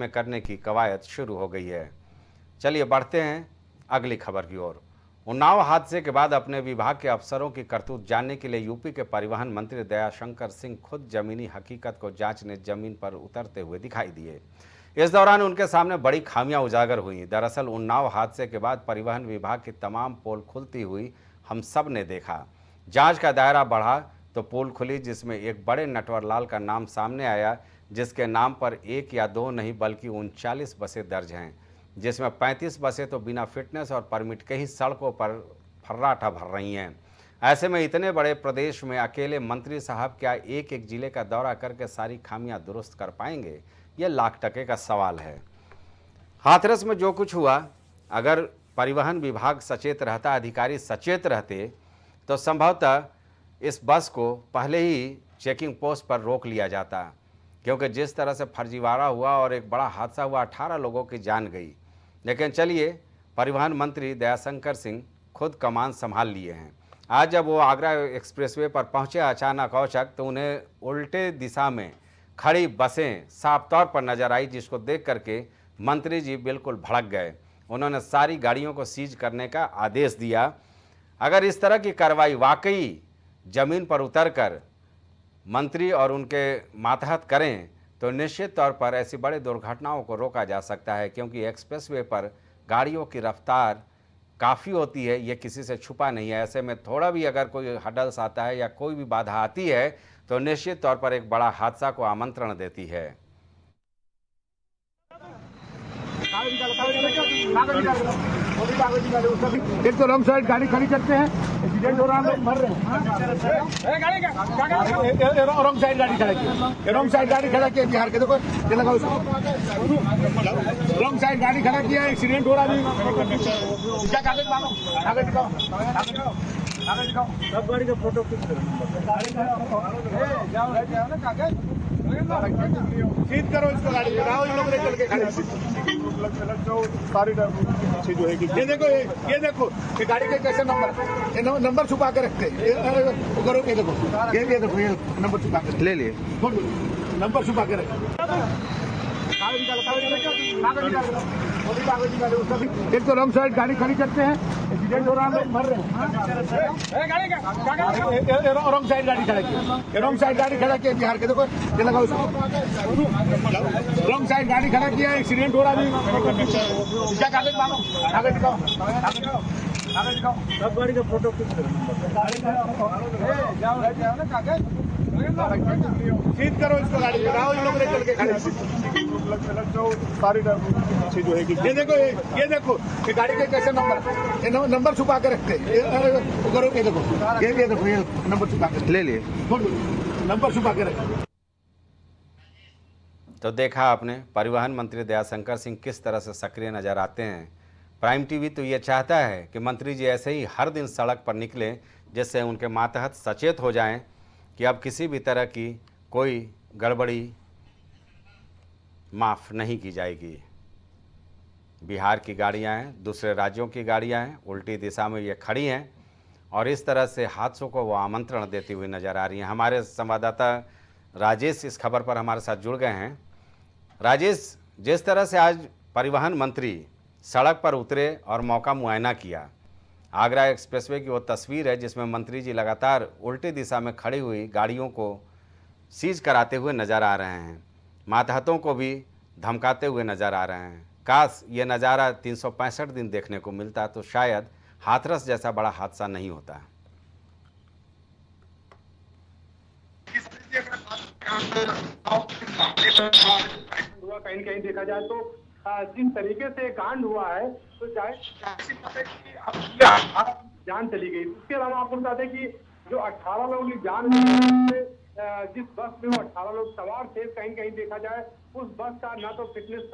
में करने की कवायद शुरू हो गई है। चलिए बढ़ते हैं अगली खबर की ओर। उन्नाव हादसे के बाद अपने विभाग के अफसरों की करतूत जानने के लिए यूपी के परिवहन मंत्री दयाशंकर सिंह खुद जमीनी हकीकत को जांचने जमीन पर उतरते हुए दिखाई दिए। इस दौरान उनके सामने बड़ी खामियां उजागर हुई। दरअसल उन्नाव हादसे के बाद परिवहन विभाग की तमाम पोल खुलती हुई हम सब ने देखा। जांच का दायरा बढ़ा तो पोल खुली जिसमें एक बड़े नटवर लाल का नाम सामने आया, जिसके नाम पर एक या दो नहीं बल्कि 39 बसें दर्ज हैं, जिसमें 35 बसें तो बिना फिटनेस और परमिट के ही सड़कों पर फर्राटा भर रही हैं। ऐसे में इतने बड़े प्रदेश में अकेले मंत्री साहब क्या एक एक जिले का दौरा करके सारी खामियां दुरुस्त कर पाएंगे? ये लाख टके का सवाल है। हाथरस में जो कुछ हुआ, अगर परिवहन विभाग सचेत रहता, अधिकारी सचेत रहते, तो संभवतः इस बस को पहले ही चेकिंग पोस्ट पर रोक लिया जाता, क्योंकि जिस तरह से फर्जीवाड़ा हुआ और एक बड़ा हादसा हुआ, 18 लोगों की जान गई। लेकिन चलिए, परिवहन मंत्री दयाशंकर सिंह खुद कमान संभाल लिए हैं। आज जब वो आगरा एक्सप्रेसवे पर पहुंचे अचानक औचक, तो उन्हें उल्टे दिशा में खड़ी बसें साफ तौर पर नजर आई, जिसको देख करके मंत्री जी बिल्कुल भड़क गए। उन्होंने सारी गाड़ियों को सीज करने का आदेश दिया। अगर इस तरह की कार्रवाई वाकई जमीन पर उतरकर मंत्री और उनके मातहत करें तो निश्चित तौर पर ऐसी बड़ी दुर्घटनाओं को रोका जा सकता है, क्योंकि एक्सप्रेसवे पर गाड़ियों की रफ्तार काफ़ी होती है, ये किसी से छुपा नहीं है। ऐसे में थोड़ा भी अगर कोई हडल्स आता है या कोई भी बाधा आती है तो निश्चित तौर पर एक बड़ा हादसा को आमंत्रण देती है। एक तो रॉन्ग साइड गाड़ी खड़ी करते हैं, एक्सीडेंट हो रहा है, लोग मर रहे हैं। रॉन्ग साइड गाड़ी खड़ा किया, रॉन्ग साइड गाड़ी खड़ा किया बिहार के, देखो ये लगा उसको। रॉन्ग साइड गाड़ी खड़ा किया, एक्सीडेंट हो रहा है। क्या कागज मांगो, कागज दिखाओ, कागज दिखाओ, सब गाड़ी का फोटो खींच सीध करो इसको, गाड़ी लगाओ, इन लोग चल के खड़े सारी अच्छी जो है। ये देखो, ये देखो, ये गाड़ी के कैसे नंबर छुपा के रखते हैं। ये देखो, ये देखो, ये नंबर छुपा के ले लिए, नंबर छुपा के रखते। एक तो रॉन्ग साइड गाड़ी खड़ी करते हैं, एक्सीडेंट हो रहा है, लोग मर रहे हैं। रॉन्ग साइड गाड़ी खड़ा किया, रॉन्ग साइड गाड़ी खड़ा किया बिहार के, देखो ये लगा उसको। रॉन्ग साइड गाड़ी खड़ा किया, एक्सीडेंट हो रहा है। क्या कागज मांगो, कागज दिखाओ, कागज दिखाओ, सब गाड़ी का फोटो खींच सीध करो इसको, गाड़ी लगाओ, इन लोग चल के खड़े सारी अच्छी जो है। ये देखो, ये देखो, ये गाड़ी के कैसे नंबर छुपा के रखते हैं। ये देखो, ये देखो, ये नंबर छुपा के ले लिए, नंबर छुपा के रखते। तो देखा आपने परिवहन मंत्री दयाशंकर सिंह किस तरह से सक्रिय नजर आते हैं। प्राइम टीवी तो ये चाहता है कि मंत्री जी ऐसे ही हर दिन सड़क पर निकलें, जिससे उनके मातहत सचेत हो जाएं कि अब किसी भी तरह की कोई गड़बड़ी माफ़ नहीं की जाएगी। बिहार की गाड़ियां हैं, दूसरे राज्यों की गाड़ियां हैं, उल्टी दिशा में ये खड़ी हैं और इस तरह से हादसों को वो आमंत्रण देती हुई नज़र आ रही हैं। हमारे संवाददाता राजेश इस खबर पर हमारे साथ जुड़ गए हैं। राजेश, जिस तरह से आज परिवहन मंत्री सड़क पर उतरे और मौका मुआयना किया, आगरा एक्सप्रेसवे की वो तस्वीर है जिसमें मंत्री जी लगातार उल्टी दिशा में खड़ी हुई गाड़ियों को सीज कराते हुए नज़र आ रहे हैं, मातहतों को भी धमकाते हुए नज़र आ रहे हैं। काश ये नज़ारा 365 दिन देखने को मिलता तो शायद हाथरस जैसा बड़ा हादसा नहीं होता। कहीं कहीं देखा जाए तो जिस तरीके से कांड हुआ है तो चाहे जान चली गई। उसके अलावा आपको बता दें कि जो 18 लोगों की जान जिस बस में वो 18 लोग सवार थे, कहीं कहीं देखा जाए उस बस का ना तो फिटनेस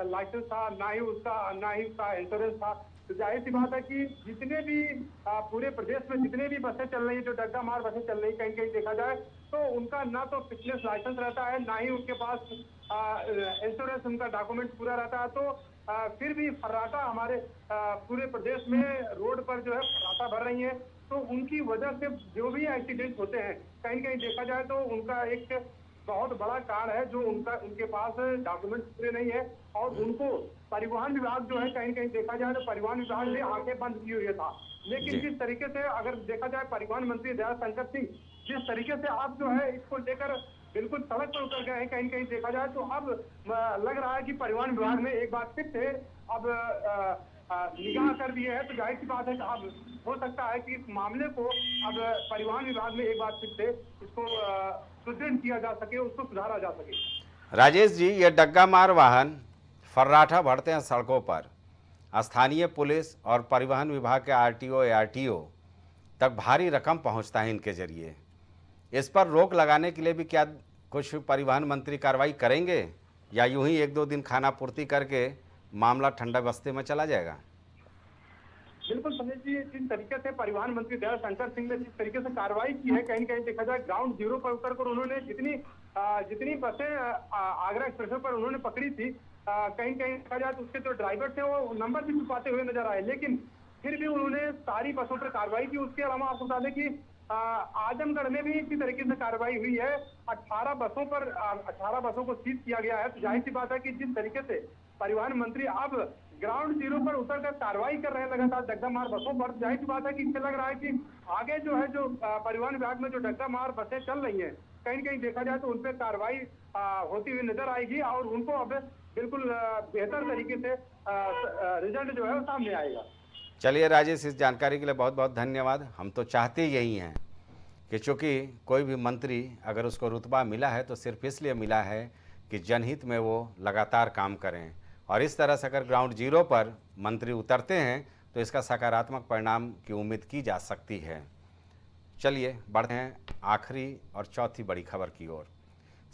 लाइसेंस था, ना ही उसका इंश्योरेंस था। तो जाहिर सी बात है कि जितने भी पूरे प्रदेश में जितने भी बसें चल रही है, जो डग्गा मार बसें चल रही, कहीं कहीं देखा जाए तो उनका ना तो फिटनेस लाइसेंस रहता है, ना ही उनके पास इंश्योरेंस, उनका डॉक्यूमेंट पूरा रहता है। तो फिर भी फर्राटा हमारे पूरे प्रदेश में रोड पर जो है फर्राटा भर रही है। तो उनकी वजह से जो भी एक्सीडेंट होते हैं, कहीं कहीं देखा जाए तो उनका एक बहुत बड़ा कारण है जो उनके पास डॉक्यूमेंट पूरे नहीं है और उनको परिवहन विभाग जो है कहीं कहीं देखा जाए तो परिवहन विभाग ने आंखें बंद की हुई था। लेकिन जिस तरीके से अगर देखा जाए परिवहन मंत्री दयाशंकर सिंह जिस तरीके से अब जो है इसको लेकर बिल्कुल सड़क पर उतर गए हैं, कहीं कहीं देखा जाए तो अब लग रहा है कि परिवहन विभाग ने एक बार फिर से अब निगाह कर दिए है। तो जाहिर सी बात है कि अब हो सकता है कि इस मामले को अब परिवहन विभाग में एक बार फिर से इसको सुदृढ़ किया जा सके, उसको सुधारा जा सके। राजेश जी, ये डग्गा मार वाहन फर्राटा भरते हैं सड़कों पर। स्थानीय पुलिस और परिवहन विभाग के आरटीओ एआरटीओ तक भारी रकम पहुंचता है इनके जरिए। इस पर रोक लगाने के लिए भी क्या कुछ परिवहन मंत्री कार्रवाई करेंगे या यूं ही 1-2 दिन खाना पूर्ति करके मामला ठंडा बस्ती में चला जाएगा? बिल्कुल संजय जी, जिस तरीके से परिवहन मंत्री दयाशंकर सिंह ने जिस तरीके से कार्रवाई की है, कहीं कहीं देखा जाए ग्राउंड जीरो पर उतरकर उन्होंने जितनी बसें आगरा एक्सप्रेस पर उन्होंने पकड़ी थी, कहीं कहीं देखा जाए तो उसके जो ड्राइवर थे वो नंबर भी छुपाते हुए नजर आए, लेकिन फिर भी उन्होंने सारी बसों पर कार्रवाई की। उसके अलावा आपको बता दें कि आजमगढ़ में भी इसी तरीके से कार्रवाई हुई है। 18 बसों को सीज किया गया है। तो जाहिर सी बात है कि जिस तरीके से परिवहन मंत्री अब ग्राउंड जीरो पर उतरकर कार्रवाई कर रहे हैं लगातार डग्गा मार बसों पर, जाहिर सी बात है कि इससे लग रहा है कि आगे जो है जो परिवहन विभाग में जो डग्गा मार बसें चल रही हैं, कहीं कहीं देखा जाए तो उन पर कार्रवाई होती हुई नजर आएगी और उनको अब बिल्कुल बेहतर तरीके से रिजल्ट जो है वो सामने आएगा। चलिए राजेश, इस जानकारी के लिए बहुत बहुत धन्यवाद। हम तो चाहते यही हैं कि चूँकि कोई भी मंत्री अगर उसको रुतबा मिला है तो सिर्फ इसलिए मिला है कि जनहित में वो लगातार काम करें, और इस तरह से अगर ग्राउंड जीरो पर मंत्री उतरते हैं तो इसका सकारात्मक परिणाम की उम्मीद की जा सकती है। चलिए बढ़ते हैं आखिरी और चौथी बड़ी खबर की ओर।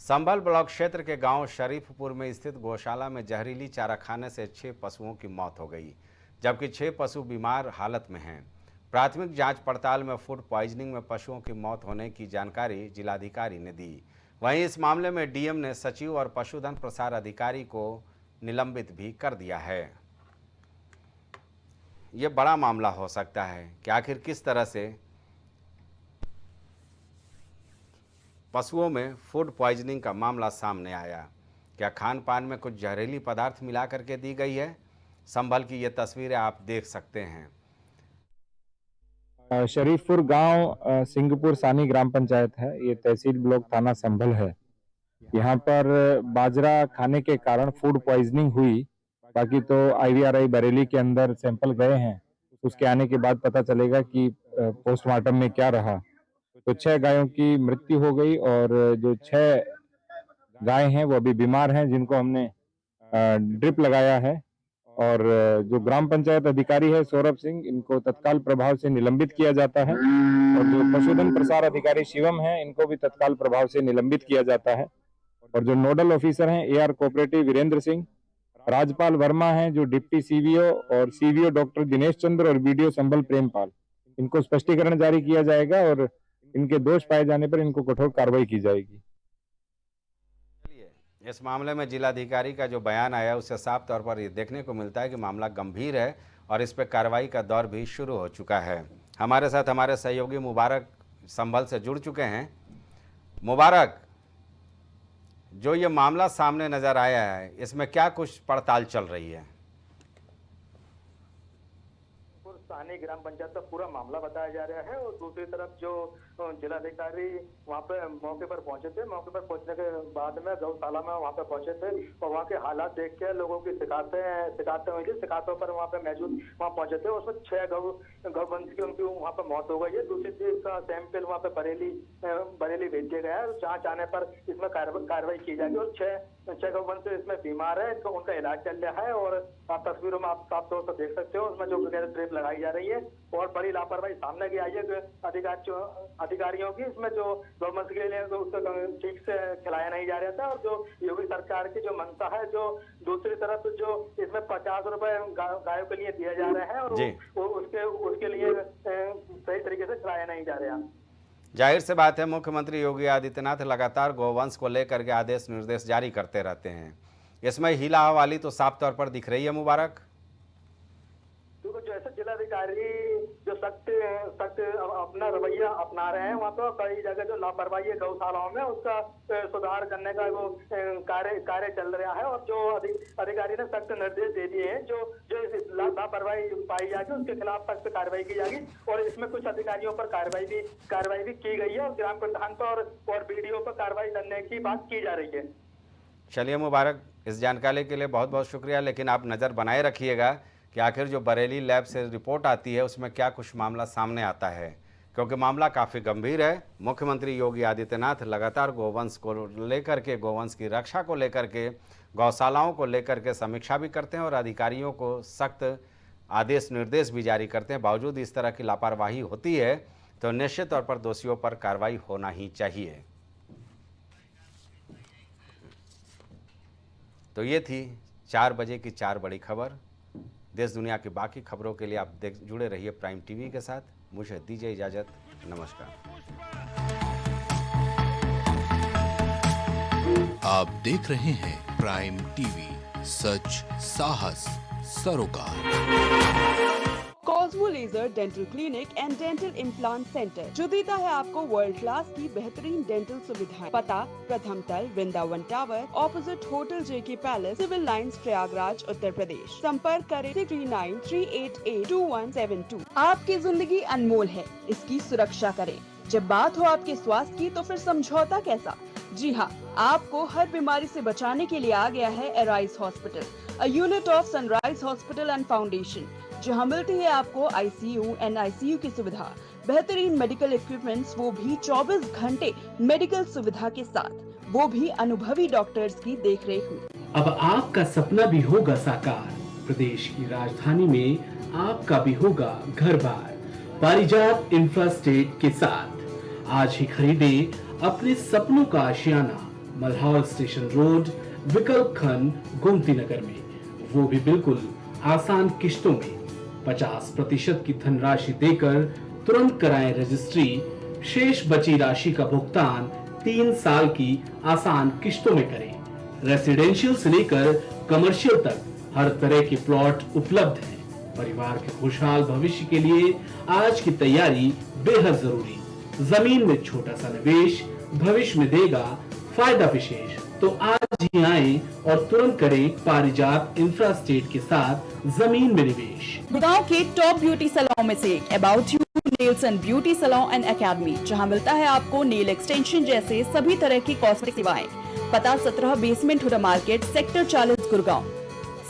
संभल ब्लॉक क्षेत्र के गांव शरीफपुर में स्थित गौशाला में जहरीली चारा खाने से 6 पशुओं की मौत हो गई, जबकि 6 पशु बीमार हालत में हैं। प्राथमिक जांच पड़ताल में फूड पॉइजनिंग में पशुओं की मौत होने की जानकारी जिलाधिकारी ने दी। वहीं इस मामले में डीएम ने सचिव और पशुधन प्रसार अधिकारी को निलंबित भी कर दिया है। ये बड़ा मामला हो सकता है कि आखिर किस तरह से पशुओं में फूड पॉइजनिंग का मामला सामने आया। क्या खान पान में कुछ जहरीली पदार्थ मिला करके दी गई है? संभल की ये तस्वीरें आप देख सकते हैं। शरीफपुर गांव सिंहपुर सानी ग्राम पंचायत है। ये तहसील ब्लॉक थाना संभल है। यहाँ पर बाजरा खाने के कारण फूड पॉइजनिंग हुई। बाकी तो IVRI बरेली के अंदर सैंपल गए हैं, उसके आने के बाद पता चलेगा कि पोस्टमार्टम में क्या रहा। तो 6 गायों की मृत्यु हो गई और जो 6 गाय हैं वो अभी बीमार हैं, जिनको हमने ड्रिप लगाया है। और जो ग्राम पंचायत अधिकारी है सौरभ सिंह, इनको तत्काल प्रभाव से निलंबित किया जाता है। और जो पशुधन प्रसार अधिकारी शिवम है, इनको भी तत्काल प्रभाव से निलंबित किया जाता है। और जो नोडल ऑफिसर हैं AR कोऑपरेटिव वीरेंद्र सिंह, राजपाल वर्मा हैं जो डिप्टी CVO, और CVO डॉक्टर दिनेश चंद्र और BDO संभल प्रेमपाल, इनको स्पष्टीकरण जारी किया जाएगा और इनके दोष पाए जाने पर इनको कठोर कार्रवाई की जाएगी। इस मामले में जिलाधिकारी का जो बयान आया उससे साफ तौर पर ये देखने को मिलता है कि मामला गंभीर है और इस पर कार्रवाई का दौर भी शुरू हो चुका है। हमारे साथ हमारे सहयोगी मुबारक संभल से जुड़ चुके हैं। मुबारक, जो ये मामला सामने नज़र आया है, इसमें क्या कुछ पड़ताल चल रही है? सानी ग्राम पंचायत का पूरा मामला बताया जा रहा है और दूसरी तरफ जो जिलाधिकारी वहाँ पे मौके पर पहुंचे थे, मौके पर पहुंचने के बाद में गौशाला में वहाँ पे पहुंचे थे और वहाँ के हालात देख के लोगों की शिकायतें हुई थी। शिकायतों पर वहाँ पे मौजूद वहाँ पहुंचे थे। उसमें 6 गौवंश की उनकी वहाँ पे मौत हो गई है। दूसरी चीज का सैंपल वहाँ पे बरेली भेज दिया गया है। जाँच आने पर इसमें कार्रवाई की जाएगी। और 6 गौवंश इसमें बीमार है, उनका इलाज चल रहा है। और तस्वीरों में आप साफ तौर पर देख सकते हो, उसमें जो ड्रिप लगाई जा रही है और बड़ी लापरवाही सामने की आई है अधिकारियों की। इसमें जो गवर्नमेंट के लिए उसको ठीक से खिलाया नहीं जा रहा था। और जो योगी सरकार की जो मंशा है, जो दूसरी तरफ जो इसमें 50 रुपए गायों के लिए दिया जा रहा है और उसके लिए सही तरीके से खिलाया नहीं जा रहा। जाहिर से बात है, मुख्यमंत्री योगी आदित्यनाथ लगातार गौवंश को लेकर के आदेश निर्देश जारी करते रहते हैं। इसमें हीला हवाली तो साफ तौर पर दिख रही है। मुबारक, जैसे जिलाधिकारी जो जो सख्त अपना रवैया अपना रहे हैं। वहाँ पर कई जगह जो लापरवाही है गौशालाओं में, उसका सुधार करने का वो कार्य चल रहा है और जो अधिकारी ने सख्त निर्देश दे दिए हैं, जो लापरवाही पाई जाएगी उसके खिलाफ सख्त कार्रवाई की जाएगी। और इसमें कुछ अधिकारियों पर कार्रवाई भी की गई है और ग्राम प्रधान पर और बीडीओ पर कार्रवाई करने की बात की जा रही है। चलिए मुबारक, इस जानकारी के लिए बहुत बहुत शुक्रिया। लेकिन आप नज़र बनाए रखिएगा कि आखिर जो बरेली लैब से रिपोर्ट आती है उसमें क्या कुछ मामला सामने आता है, क्योंकि मामला काफ़ी गंभीर है। मुख्यमंत्री योगी आदित्यनाथ लगातार गोवंश को लेकर के, गोवंश की रक्षा को लेकर के, गौशालाओं को लेकर के समीक्षा भी करते हैं और अधिकारियों को सख्त आदेश निर्देश भी जारी करते हैं। बावजूद इस तरह की लापरवाही होती है तो निश्चित तौर पर दोषियों पर कार्रवाई होना ही चाहिए। तो ये थी 4 बजे की 4 बड़ी खबर। देश दुनिया की बाकी खबरों के लिए आप जुड़े रहिए प्राइम टीवी के साथ। मुझे दीजिए इजाज़त, नमस्कार। आप देख रहे हैं प्राइम टीवी, सच साहस सरोकार। Cosmo laser dental clinic and dental implant centre जो देता है आपको वर्ल्ड क्लास की बेहतरीन डेंटल सुविधाएं। पता प्रथम तल, वृंदावन टावर, ऑपोजिट होटल जेके palace, civil lines, Prayagraj, Uttar Pradesh. संपर्क करें 6938822172। आपकी जिंदगी अनमोल है, इसकी सुरक्षा करें। जब बात हो आपके स्वास्थ्य की तो फिर समझौता कैसा। जी हाँ, आपको हर बीमारी से बचाने के लिए आ गया है arise hospital, a unit of sunrise hospital and foundation, जहां मिलती है आपको आईसीयू, एनआईसीयू की सुविधा, बेहतरीन मेडिकल इक्विपमेंट्स, वो भी 24 घंटे मेडिकल सुविधा के साथ, वो भी अनुभवी डॉक्टर्स की देखरेख में। अब आपका सपना भी होगा साकार। प्रदेश की राजधानी में आपका भी होगा घर बार पारिजात इंफ्रास्टेट के साथ। आज ही खरीदे अपने सपनों का आशियाना मल्हार स्टेशन रोड, विकल्प खंड, गोमती नगर में, वो भी बिल्कुल आसान किश्तों में। 50% की धनराशि देकर तुरंत कराएं रजिस्ट्री। शेष बची राशि का भुगतान 3 साल की आसान किश्तों में करें। रेसिडेंशियल से लेकर कमर्शियल तक हर तरह के प्लॉट उपलब्ध हैं। परिवार के खुशहाल भविष्य के लिए आज की तैयारी बेहद जरूरी। जमीन में छोटा सा निवेश भविष्य में देगा फायदा विशेष। तो आज ही आएं और तुरंत करें पारिजात इंफ्रास्टेट के साथ जमीन में निवेश। गुड़गांव के टॉप ब्यूटी सैलून में से about you nails and beauty salon and academy, जहां मिलता है आपको नेल एक्सटेंशन जैसे सभी तरह की कॉस्मेटिक सेवाएं। पता 17 basement Huda market, sector 40, Gurgaon.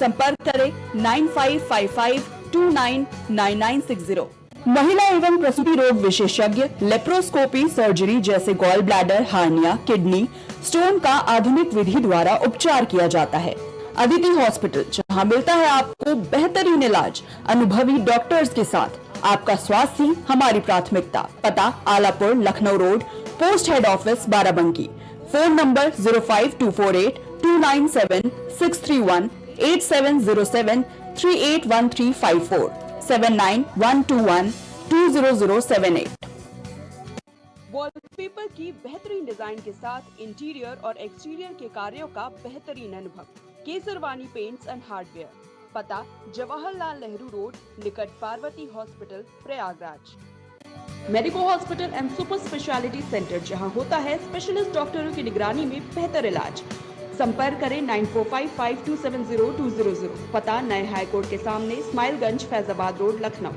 संपर्क करें 9555299960। महिला एवं प्रसूति रोग विशेषज्ञ, लेप्रोस्कोपी, सर्जरी जैसे gall bladder, hernia, kidney stone का आधुनिक विधि द्वारा उपचार किया जाता है। अदिति हॉस्पिटल, जहां मिलता है आपको बेहतरीन इलाज अनुभवी डॉक्टर्स के साथ। आपका स्वास्थ्य ही हमारी प्राथमिकता। पता Alapur, Lucknow road, post head office, Barabanki. Phone number 05248297631, 8707381354, 7912120078। Wallpaper की बेहतरीन डिजाइन के साथ इंटीरियर और एक्सटीरियर के कार्यों का बेहतरीन अनुभव। Kesarwani paints and hardware. पता जवाहरलाल नेहरू रोड, निकट Parvati hospital, Prayagraj. Medico hospital and super speciality centre, जहां होता है स्पेशलिस्ट डॉक्टरों की निगरानी में बेहतर इलाज। संपर्क करें 9455270200। पता नए हाईकोर्ट के सामने, स्माइलगंज, फैजाबाद रोड, लखनऊ।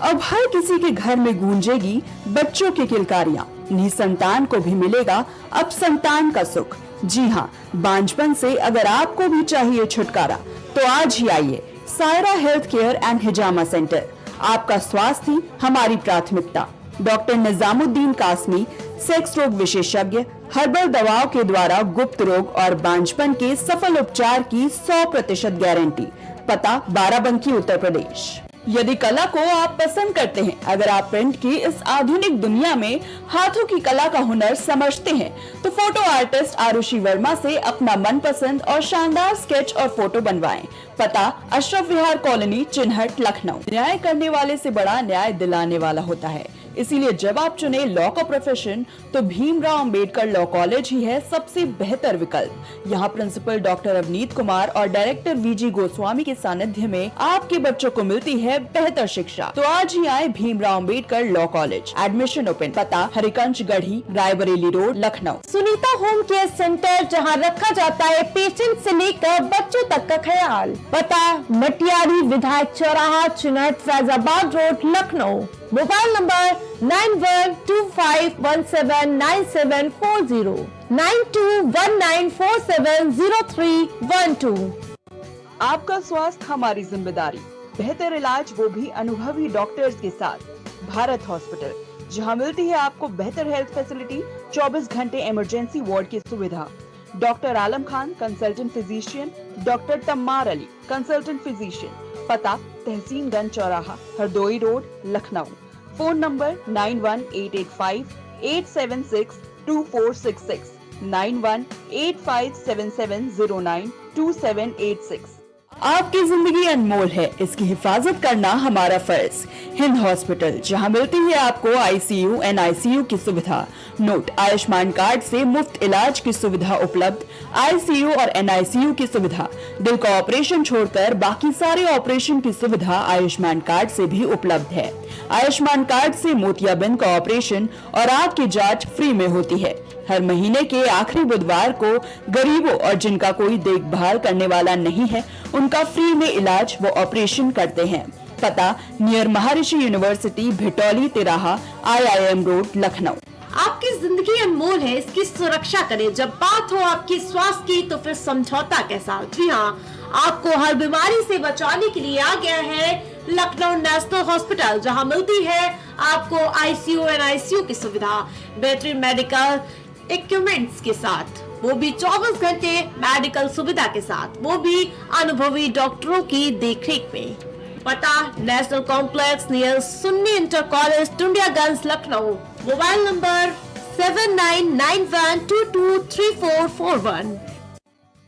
अब हर किसी के घर में गूंजेगी बच्चों की किलकारियां। निसंतान को भी मिलेगा अब संतान का सुख। जी हाँ, बांझपन से अगर आपको भी चाहिए छुटकारा तो आज ही आइए Saira health care and hijama centre. आपका स्वास्थ्य ही हमारी प्राथमिकता। डॉक्टर निजामुद्दीन कासमी, सेक्स रोग विशेषज्ञ, हर्बल दवाओं के द्वारा गुप्त रोग और बांझपन के सफल उपचार की 100% गारंटी। पता बाराबंकी, उत्तर प्रदेश। यदि कला को आप पसंद करते हैं, अगर आप प्रिंट की इस आधुनिक दुनिया में हाथों की कला का हुनर समझते हैं, तो फोटो आर्टिस्ट आरुषि वर्मा से अपना मनपसंद और शानदार स्केच और फोटो बनवाएं। पता अशरफ विहार कॉलोनी, चिन्हट, लखनऊ। न्याय करने वाले से बड़ा न्याय दिलाने वाला होता है। इसीलिए जब आप चुने लॉ का प्रोफेशन तो भीमराव अंबेडकर लॉ कॉलेज ही है सबसे बेहतर विकल्प। यहाँ प्रिंसिपल डॉक्टर अवनीत कुमार और डायरेक्टर वीजी गोस्वामी के सानिध्य में आपके बच्चों को मिलती है बेहतर शिक्षा। तो आज ही आए Bhimrao Ambedkar law college. Admission open. पता Harikanj Garhi, Raebareli road, Lucknow. Sunita home care centre, जहां रखा जाता है पेशेंट से लेकर बच्चों तक का ख्याल। पता मटियारी विधायक चौराहा, Chinhat, Faizabad road, Lucknow. Mobile number 9125179740, 9219470312। आपका स्वास्थ्य हमारी जिम्मेदारी, बेहतर इलाज वो भी अनुभवी डॉक्टर्स के साथ। भारत हॉस्पिटल, जहां मिलती है आपको बेहतर हेल्थ फैसिलिटी, 24 घंटे इमरजेंसी वार्ड की सुविधा। Doctor Alam Khan consultant physician, doctor Tammar Ali consultant physician. पता तहसीनगंज चौराहा, Hardoi road, Lucknow. Phone number 9185876246, 918577092786। आपकी जिंदगी अनमोल है, इसकी हिफाजत करना हमारा फर्ज। हिंद हॉस्पिटल, जहां मिलती है आपको आईसीयू, एनआईसीयू की सुविधा। नोट, आयुष्मान कार्ड से मुफ्त इलाज की सुविधा उपलब्ध। आईसीयू और एनआईसीयू की सुविधा। दिल का ऑपरेशन छोड़कर बाकी सारे ऑपरेशन की सुविधा आयुष्मान कार्ड से भी उपलब्ध है। आयुष्मान कार्ड से मोतियाबिंद का ऑपरेशन और आंख की जांच फ्री में होती है। हर महीने के आखिरी बुधवार को गरीबों और जिनका कोई देखभाल करने वाला नहीं है, उनका फ्री में इलाज वो ऑपरेशन करते हैं। पता नियर महर्षि यूनिवर्सिटी, भिटौली तिराहा, IIM रोड, लखनऊ। आपकी जिंदगी अनमोल है, इसकी सुरक्षा करें। जब बात हो आपके स्वास्थ्य की तो फिर समझौता कैसा। जी हाँ, आपको हर बीमारी से बचाने के लिए आ गया है लखनऊ नेशनल हॉस्पिटल, जहां मिलती है आपको आईसीयू, एनआईसीयू की सुविधा, बेहतरीन मेडिकल इक्विपमेंट्स के साथ, वो भी 24 घंटे मेडिकल सुविधा के साथ, वो भी अनुभवी डॉक्टरों की देखरेख में। पता national complex near Sunni inter college, Tundiyaganj, Lucknow. Mobile number 7991223441।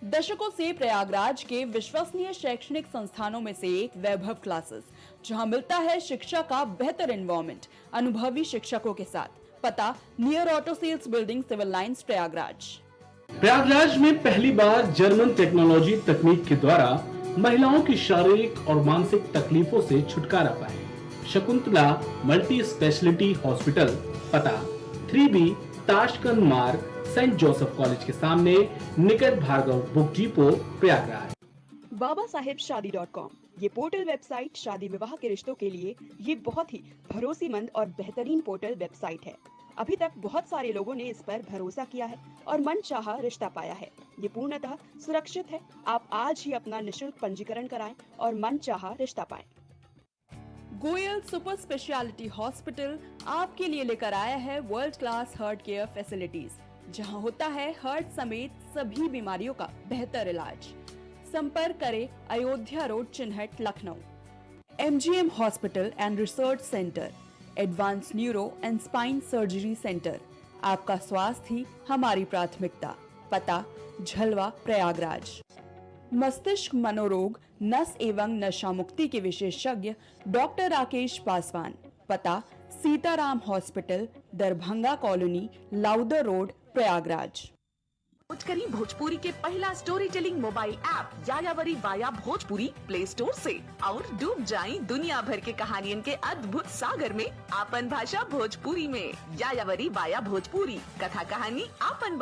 दशकों से प्रयागराज के विश्वसनीय शैक्षणिक संस्थानों में से एक वैभव क्लासेस, जहां मिलता है शिक्षा का बेहतर एनवायरनमेंट अनुभवी शिक्षकों के साथ। पता near auto sales building, civil lines, Prayagraj. Prayagraj में पहली बार जर्मन टेक्नोलॉजी तकनीक के द्वारा महिलाओं की शारीरिक और मानसिक तकलीफों से छुटकारा पाए। Shakuntala multi speciality hospital. पता 3B ताशकंद मार्ग, सेंट जोसेफ कॉलेज के सामने, निकट Bhargava book depot, Prayagraj. BabaSahebShadi.com, ये पोर्टल वेबसाइट शादी विवाह के रिश्तों के लिए ये बहुत ही भरोसेमंद और बेहतरीन पोर्टल वेबसाइट है। अभी तक बहुत सारे लोगों ने इस पर भरोसा किया है और मनचाहा रिश्ता पाया है। ये पूर्णतः सुरक्षित है। आप आज ही अपना निशुल्क पंजीकरण कराएं और मनचाहा रिश्ता पाएं। गोयल सुपर स्पेशलिटी हॉस्पिटल आपके लिए लेकर आया है world class heart care facilities, जहां होता है हार्ट समेत सभी बीमारियों का बेहतर इलाज। संपर्क करें Ayodhya road, Chinhat, Lucknow. MGM hospital and research centre, advance neuro and spine surgery centre. आपका स्वास्थ्य ही हमारी प्राथमिकता। पता झलवा, प्रयागराज। मस्तिष्क मनोरोग, नस एवं नशा मुक्ति के विशेषज्ञ डॉक्टर राकेश पासवान। पता Sitaram hospital, Darbhanga colony, Lowther road, Prayagraj. करी भोजपुरी के पहला story telling mobile app Yayavari via Bhojpuri play store से और डूब जाएं दुनिया भर के कहानियन के अद्भुत सागर में आपन भाषा भोजपुरी में। यायावरी वाया भोजपुरी, कथा कहानी आपन